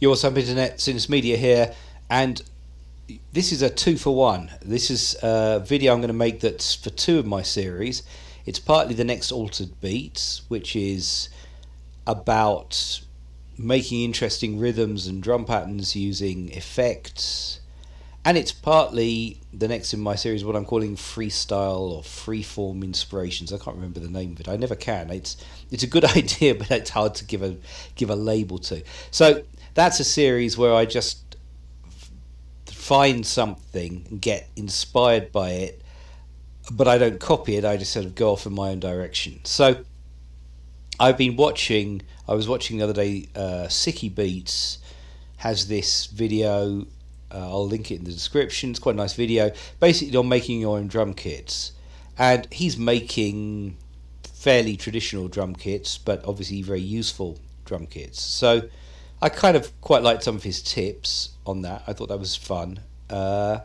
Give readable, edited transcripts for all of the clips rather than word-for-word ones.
Your Sub Internet, Sinus Media here, and this is a 2-for-1. This is a video I'm going to make that's for two of my series. It's partly the next Altered Beats, which is about making interesting rhythms and drum patterns using effects, and it's partly the next in my series, what I'm calling freestyle or freeform inspirations. I can't remember the name of it. I never can. It's a good idea, but it's hard to give a label to. So that's a series where I just find something and get inspired by it, but I don't copy it. I just sort of go off in my own direction. So I was watching the other day, Sicky Beats has this video. I'll link it in the description. It's quite a nice video, basically on making your own drum kits. And he's making fairly traditional drum kits, but obviously very useful drum kits. So I kind of quite liked some of his tips on that. I thought that was fun. I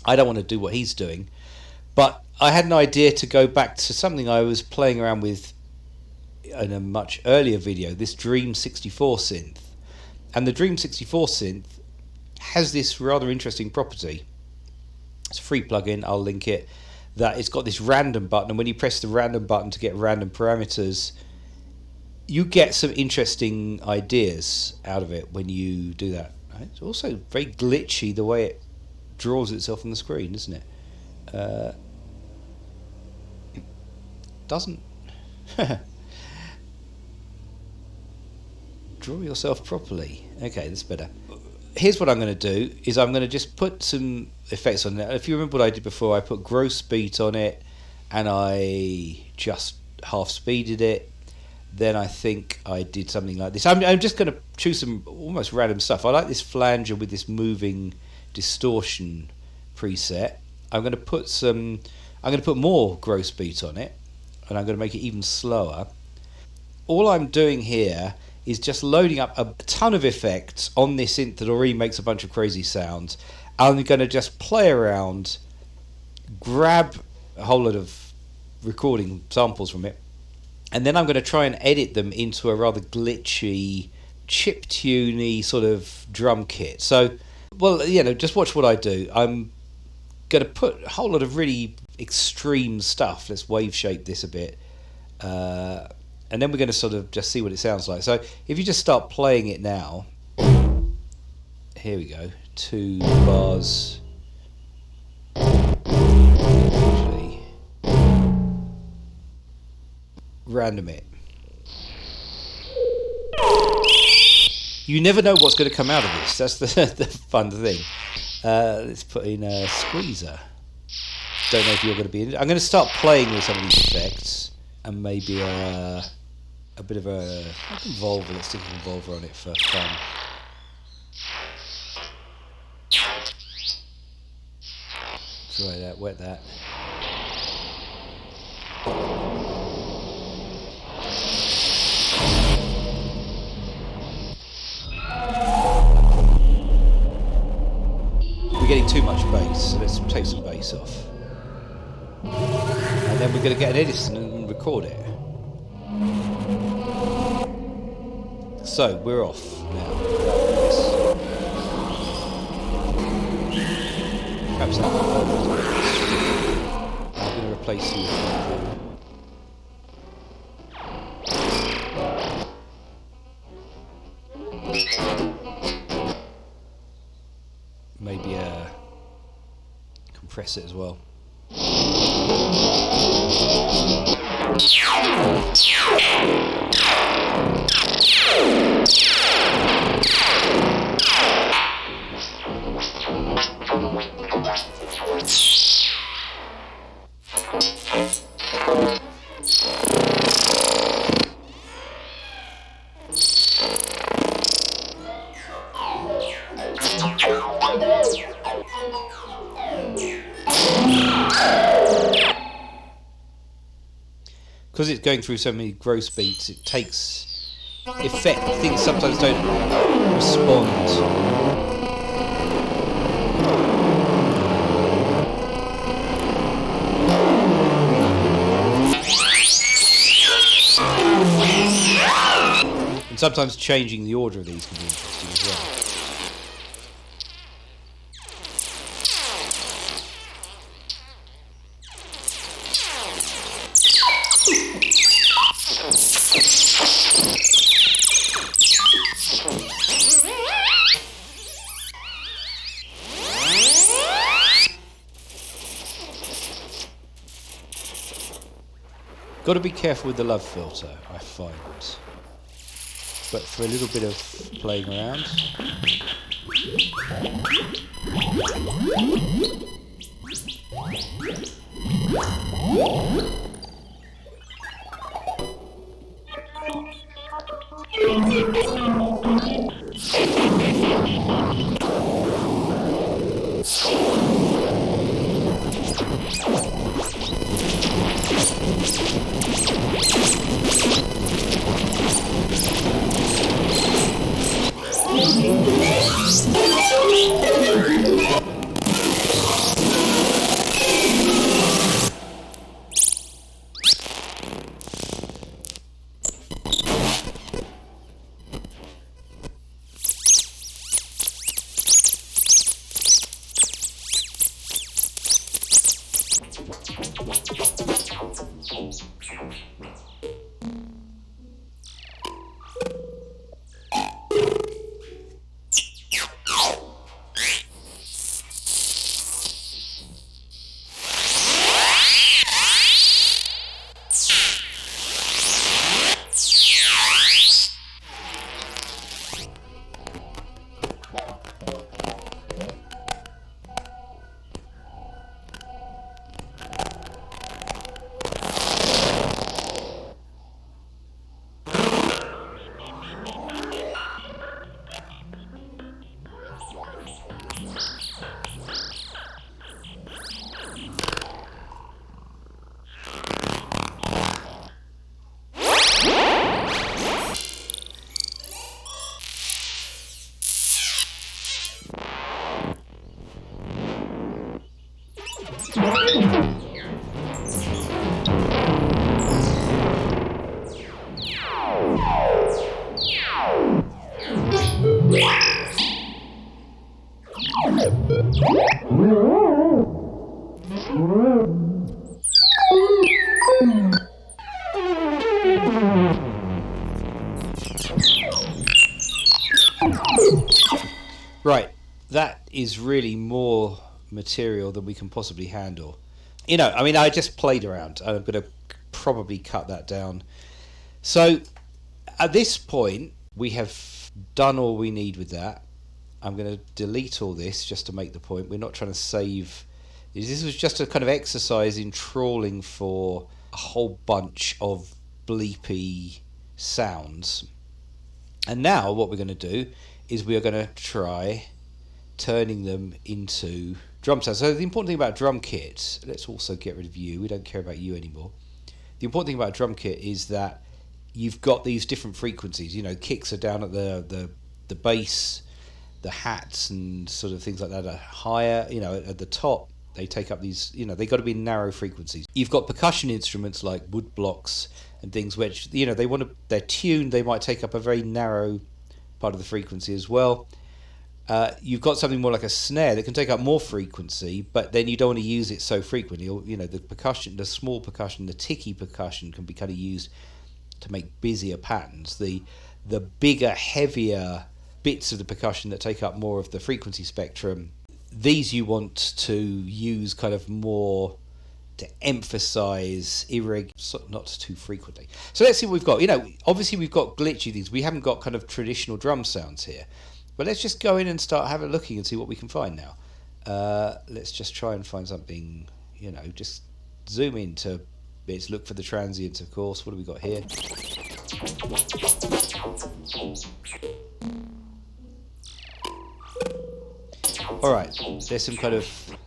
don't want to do what he's doing, but I had an idea to go back to something I was playing around with in a much earlier video, this Dream 64 synth. And the Dream 64 synth has this rather interesting property. It's a free plugin, I'll link it, that it's got this random button, and when you press the random button to get random parameters, you get some interesting ideas out of it when you do that. It's also very glitchy the way it draws itself on the screen, isn't it? It doesn't draw yourself properly. Okay, that's better. Here's what I'm going to do, is I'm going to just put some effects on it. If you remember what I did before, I put gross beat on it, and I just half speeded it. Then I think I did something like this. I'm just going to choose some almost random stuff. I like this flanger with this moving distortion preset. I'm going to put more gross beat on it, and I'm going to make it even slower. All I'm doing here is just loading up a ton of effects on this synth that already makes a bunch of crazy sounds. I'm going to just play around, grab a whole lot of recording samples from it, and then I'm going to try and edit them into a rather glitchy, chiptune-y sort of drum kit. So, well, just watch what I do. I'm going to put a whole lot of really extreme stuff. Let's wave shape this a bit. And then we're going to sort of just see what it sounds like. So if you just start playing it now, here we go, 2 bars. Actually, random it. You never know what's going to come out of this. That's the fun thing. Let's put in a squeezer. Don't know if you're going to be in it. I'm going to start playing with some of these effects, and maybe a bit of a Volver. Let's stick a Volver on it for fun. Try that, wet that. We're getting too much bass, so let's take some bass off. And then we're going to get an Edison and record it. So we're off now. Perhaps I'm going to replace you with maybe compress it as well. Because it's going through so many gross beats, it takes effect. Things sometimes don't respond. sometimes changing the order of these can be interesting as well. Got to be careful with the love filter, I find. But for a little bit of playing around. Right, that is really more material than we can possibly handle. You know, I mean, I just played around. I'm going to probably cut that down. So, at this point, we have done all we need with that. I'm going to delete all this just to make the point. We're not trying to save. This was just a kind of exercise in trawling for a whole bunch of bleepy sounds. And now what we're going to do is we are going to try turning them into drum sounds. So the important thing about drum kit, let's also get rid of you. We don't care about you anymore. The important thing about a drum kit is that you've got these different frequencies. You know, kicks are down at the bass, the hats and sort of things like that are higher. You know, at the top they take up these. You know, they got to be narrow frequencies. You've got percussion instruments like wood blocks and things which, you know, they're tuned. They might take up a very narrow part of the frequency as well. You've got something more like a snare that can take up more frequency, but then you don't want to use it so frequently. You know, the percussion, the small percussion, the ticky percussion can be kind of used to make busier patterns. The bigger, heavier bits of the percussion that take up more of the frequency spectrum, these you want to use kind of more to emphasize not too frequently. So let's see what we've got. You know, obviously we've got glitchy things. We haven't got kind of traditional drum sounds here. But let's just go in and start having a looking and see what we can find now. Let's just try and find something, you know, just zoom into bits, look for the transients, of course. What do we got here? Alright, there's some kind of...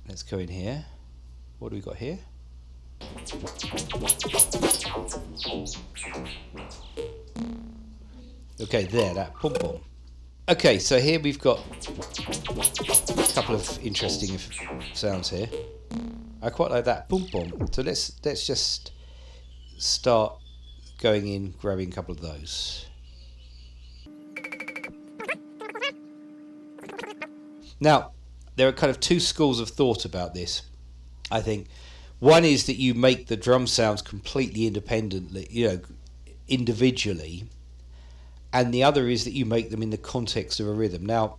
Let's go in here. What do we got here? Okay, there, that pom pom. Okay, so here we've got a couple of interesting sounds here. I quite like that pom pom. So let's just start going in, grabbing a couple of those. Now, there are kind of two schools of thought about this, I think. One is that you make the drum sounds completely independently, individually, and the other is that you make them in the context of a rhythm. Now,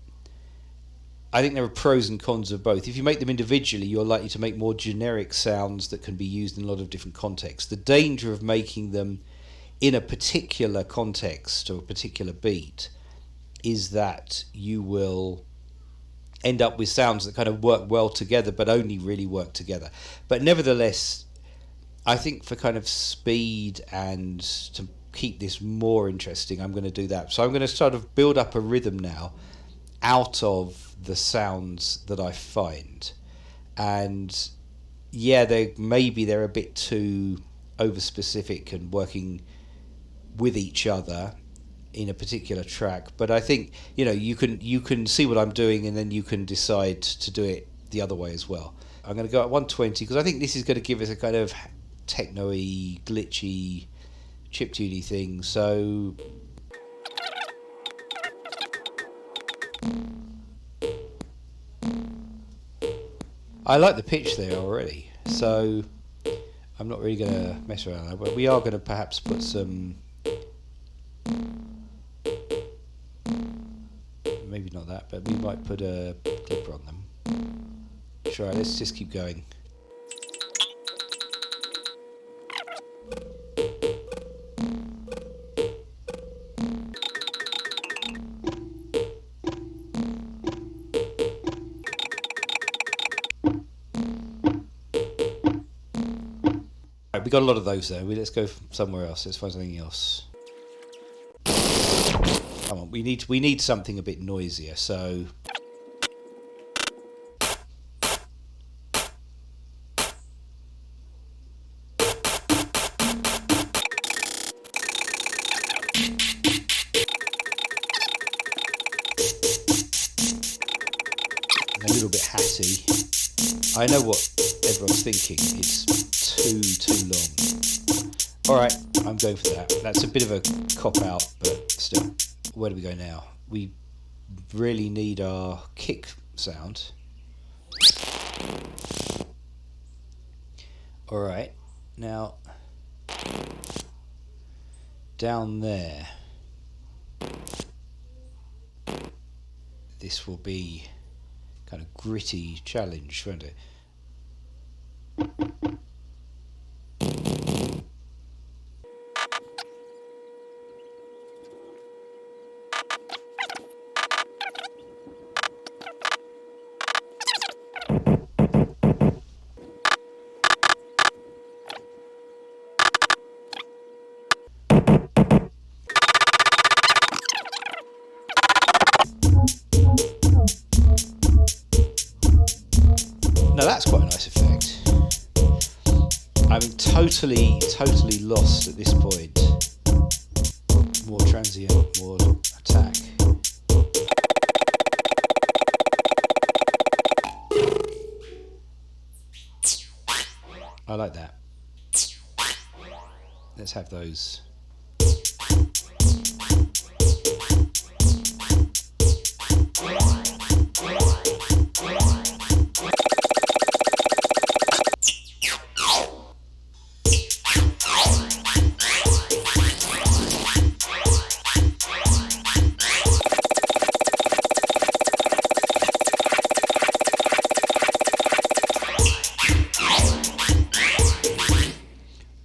I think there are pros and cons of both. If you make them individually, you're likely to make more generic sounds that can be used in a lot of different contexts. The danger of making them in a particular context or a particular beat is that you will end up with sounds that kind of work well together but only really work together. But nevertheless, I think for kind of speed and to keep this more interesting, I'm going to do that. So I'm going to sort of build up a rhythm now out of the sounds that I find. And yeah, they're a bit too over specific and working with each other in a particular track, but I think you can see what I'm doing and then you can decide to do it the other way as well. I'm going to go at 120 because I think this is going to give us a kind of techno-y, glitchy, chiptune-y thing. So I like the pitch there already, so I'm not really going to mess around there, but we are going to perhaps put some, maybe not that, but we might put a clipper on them. Sure, let's just keep going. Right, we got a lot of those there. Let's go somewhere else. Let's find something else. Come on, we need something a bit noisier. So a little bit hatty. I know what everyone's thinking. It's too long. All right, I'm going for that. That's a bit of a cop out, but still. Where do we go now? We really need our kick sound. All right, now down there. This will be kind of gritty challenge, won't it? Now that's quite a nice effect. I'm totally lost at this point. More transient, more attack. I like that. Let's have those.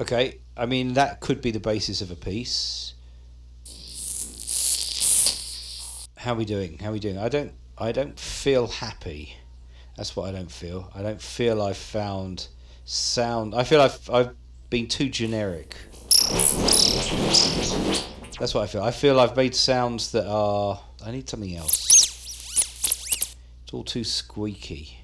Okay, I mean that could be the basis of a piece. How are we doing? I don't feel happy. That's what I don't feel. I don't feel I've found sound. I feel I've been too generic. That's what I feel. I feel I've made sounds that are. I need something else. It's all too squeaky.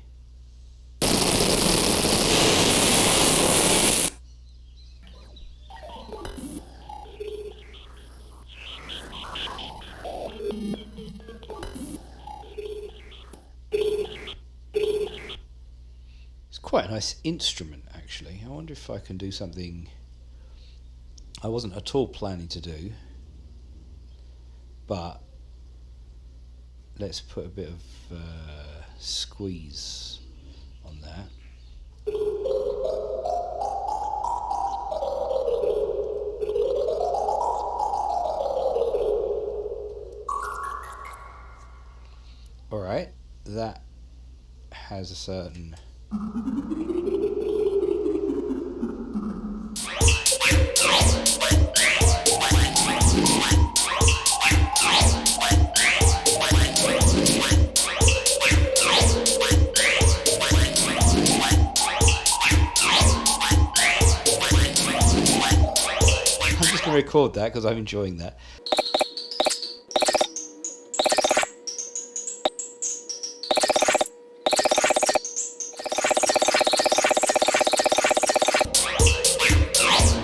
Quite a nice instrument actually. I wonder if I can do something. I wasn't at all planning to do, but let's put a bit of squeeze on that. Alright, that has a certain... I'm just going to record that because I'm enjoying that.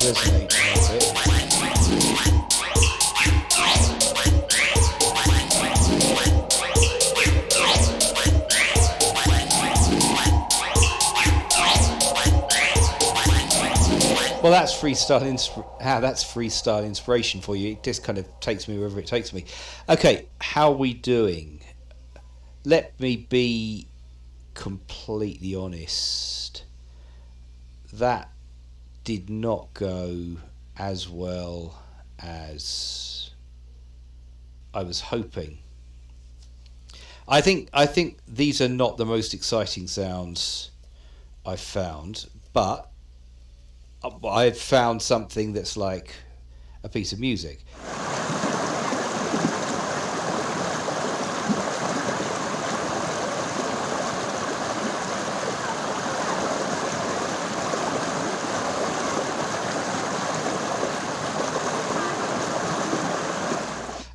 Resonate a little bit. Well, that's freestyle inspiration for you. It just kind of takes me wherever it takes me. Okay, how are we doing? Let me be completely honest. That did not go as well as I was hoping. I think these are not the most exciting sounds I've found, but I've found something that's like a piece of music.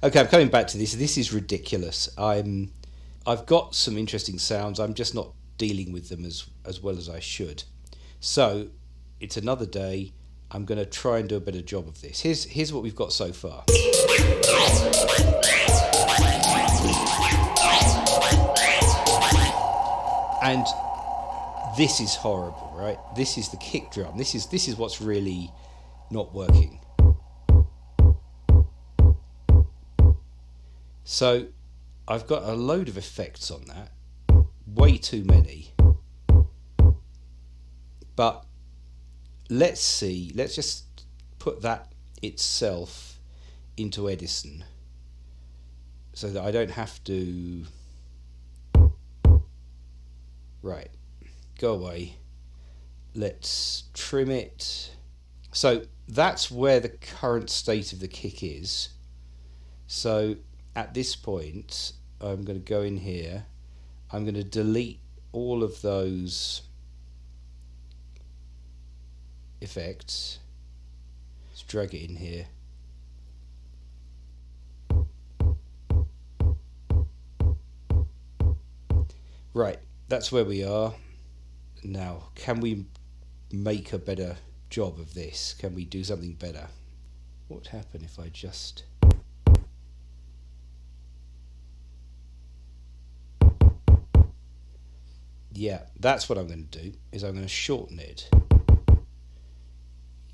Okay, I'm coming back to this. This is ridiculous. I've got some interesting sounds. I'm just not dealing with them as well as I should. So it's another day. I'm going to try and do a better job of this. Here's what we've got so far. And this is horrible, right? This is the kick drum. This is what's really not working. So I've got a load of effects on that, way too many. But let's just put that itself into Edison so that I don't have to... Right, go away. Let's trim it. So that's where the current state of the kick is. So at this point, I'm going to go in here. I'm going to delete all of those effects. Let's drag it in here. Right, that's where we are. Now, can we make a better job of this? Can we do something better? What would happen if I just... Yeah, that's what I'm going to do, is I'm going to shorten it.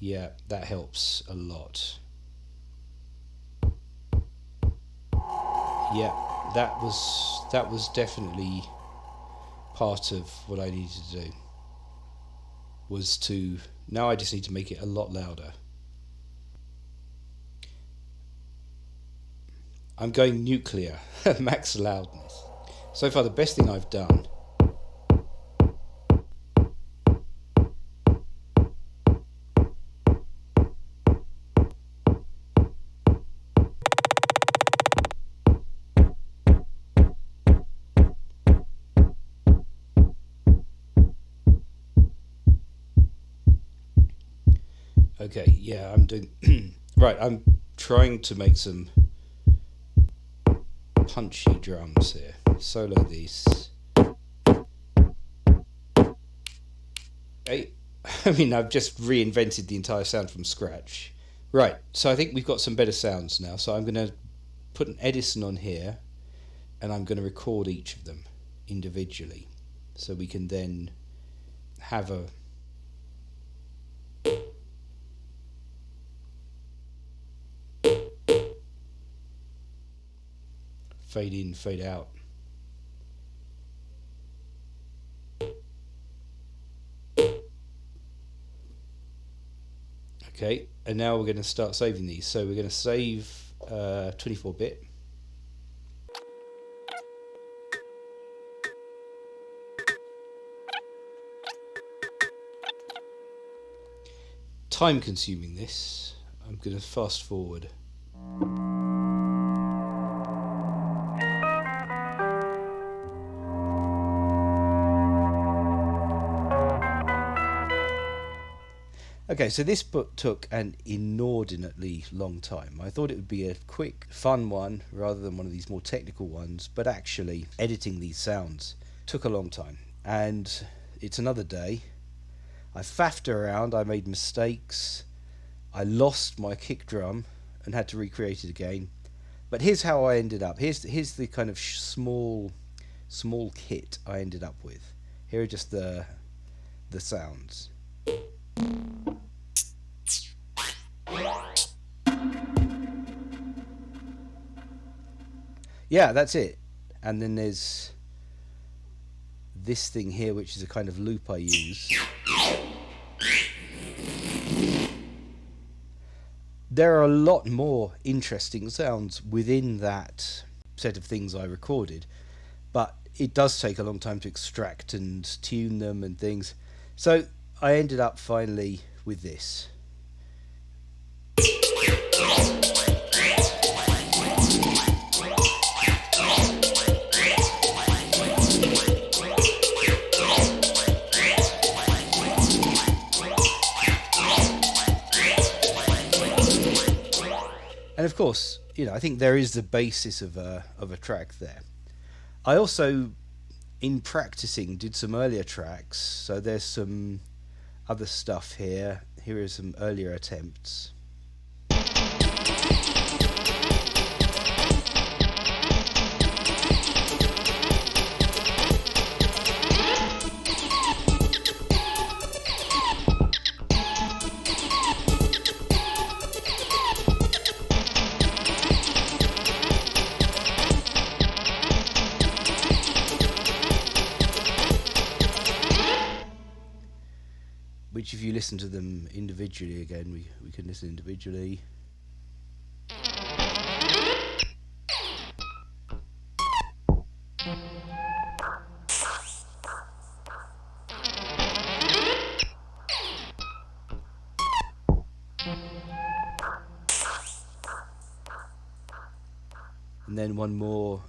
Yeah, that helps a lot. Yeah, that was definitely part of what I needed to do. Now I just need to make it a lot louder. I'm going nuclear, max loudness. So far the best thing I've done. Okay, yeah, I'm doing... Right, I'm trying to make some punchy drums here. Solo these. Okay, I mean, I've just reinvented the entire sound from scratch. Right, so I think we've got some better sounds now. So I'm going to put an Edison on here, and I'm going to record each of them individually. So we can then have a... fade in, fade out. Okay, and now we're going to start saving these. So we're going to save 24-bit. Time consuming this. I'm going to fast forward. Okay, so this book took an inordinately long time. I thought it would be a quick, fun one rather than one of these more technical ones, but actually editing these sounds took a long time. And it's another day. I faffed around, I made mistakes, I lost my kick drum and had to recreate it again. But here's how I ended up. Here's the kind of small kit I ended up with. Here are just the sounds. Yeah, that's it. And then there's this thing here, which is a kind of loop I use. There are a lot more interesting sounds within that set of things I recorded, but it does take a long time to extract and tune them and things. So I ended up finally with this. And of course, you know, I think there is the basis of a track there. I also, in practicing, did some earlier tracks. So there's some other stuff here. Here are some earlier attempts. Which, if you listen to them individually again, we can listen individually. And then one more.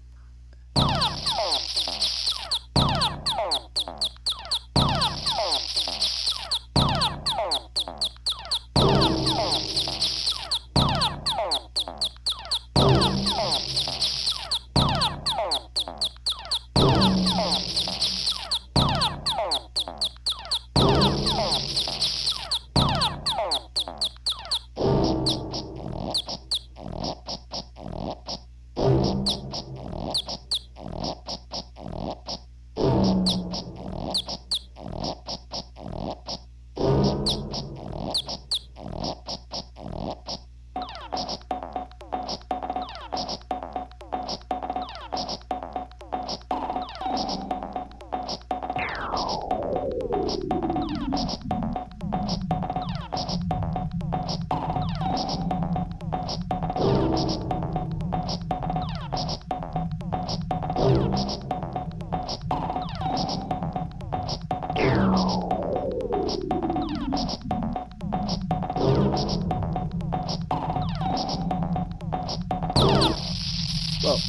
Well,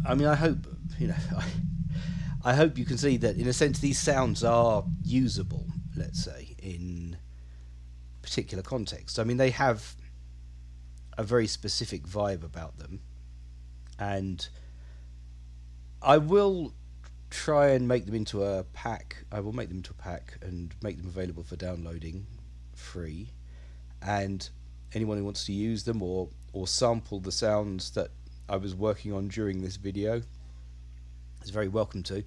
I mean, I hope, you know, I hope you can see that in a sense these sounds are usable, let's say, in particular contexts. I mean, they have a very specific vibe about them, and I will try and make them into a pack. I will make them into a pack and make them available for downloading free, and anyone who wants to use them or sample the sounds that I was working on during this video is very welcome to.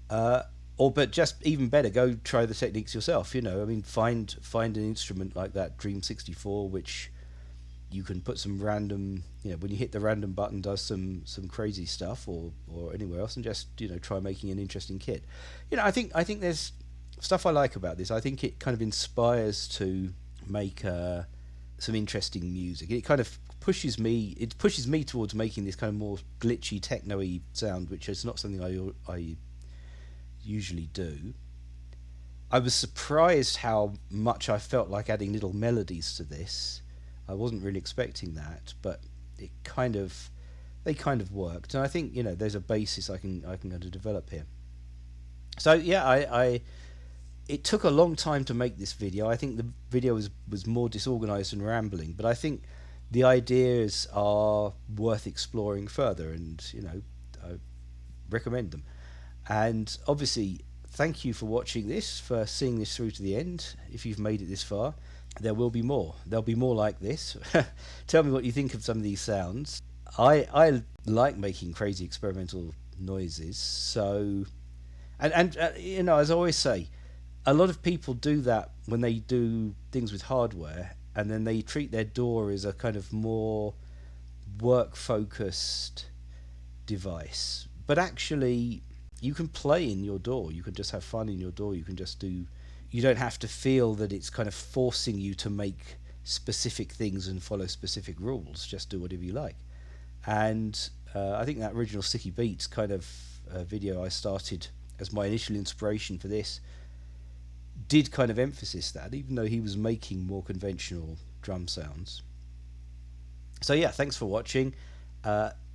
But just even better, go try the techniques yourself. You know, I mean, find an instrument like that Dream 64, which you can put some random, when you hit the random button, does some crazy stuff, or anywhere else, and just try making an interesting kit. I think there's stuff I like about this. I think it kind of inspires to make some interesting music. It kind of pushes me towards making this kind of more glitchy techno-y sound, which is not something I usually do. I was surprised how much I felt like adding little melodies to this. I wasn't really expecting that, but they kind of worked, and I think there's a basis I can go to develop here. So yeah, I it took a long time to make this video. I think the video was more disorganized and rambling, but I think the ideas are worth exploring further, and I recommend them. And obviously, thank you for watching this, for seeing this through to the end. If you've made it this far, there will be more. There'll be more like this. Tell me what you think of some of these sounds. I like making crazy experimental noises. So, and as I always say, a lot of people do that when they do things with hardware, and then they treat their DAW as a kind of more work-focused device. But actually, you can play in your DAW. You can just have fun in your DAW. You can just do. You don't have to feel that it's kind of forcing you to make specific things and follow specific rules. Just do whatever you like. And I think that original Sticky Beats kind of video I started as my initial inspiration for this did kind of emphasize that, even though he was making more conventional drum sounds. So yeah, thanks for watching.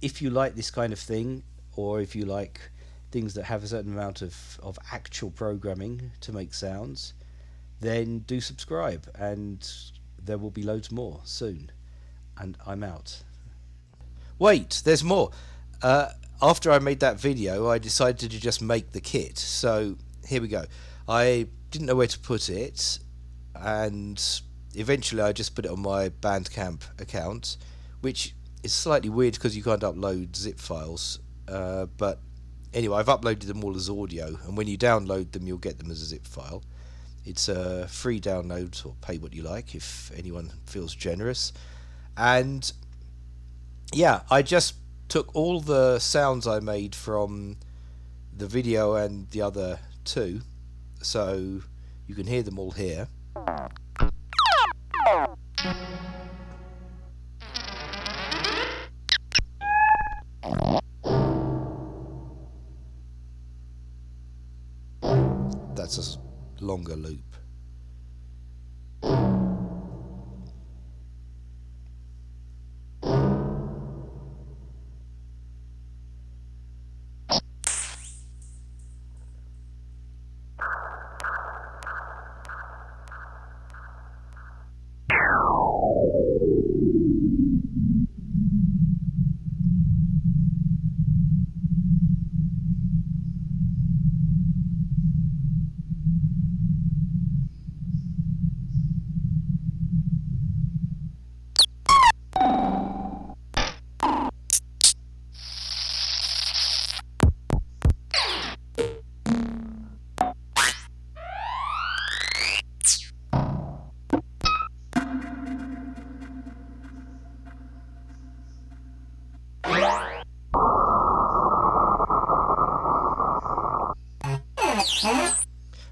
If you like this kind of thing, or if you like things that have a certain amount of actual programming to make sounds, then do subscribe, and there will be loads more soon. And I'm out. Wait, there's more. After I made that video, I decided to just make the kit. So here we go. I didn't know where to put it, and eventually I just put it on my Bandcamp account, which is slightly weird because you can't upload zip files. But anyway, I've uploaded them all as audio, and when you download them, you'll get them as a zip file. It's a free download, or pay what you like if anyone feels generous. And yeah, I just took all the sounds I made from the video and the other two, so you can hear them all here. That's a longer loop.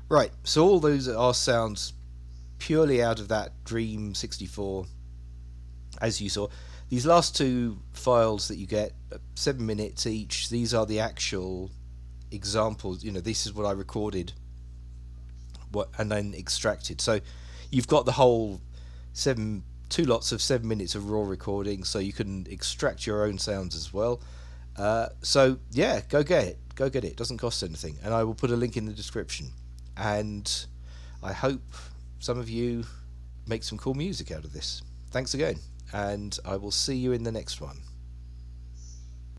Right, so all those are sounds purely out of that Dream 64, as you saw. These last two files that you get, 7 minutes each, these are the actual examples. This is what I recorded and then extracted. So you've got the whole two lots of 7 minutes of raw recording, so you can extract your own sounds as well. So yeah, go get it. It doesn't cost anything, and I will put a link in the description. And I hope some of you make some cool music out of this. Thanks again, and I will see you in the next one.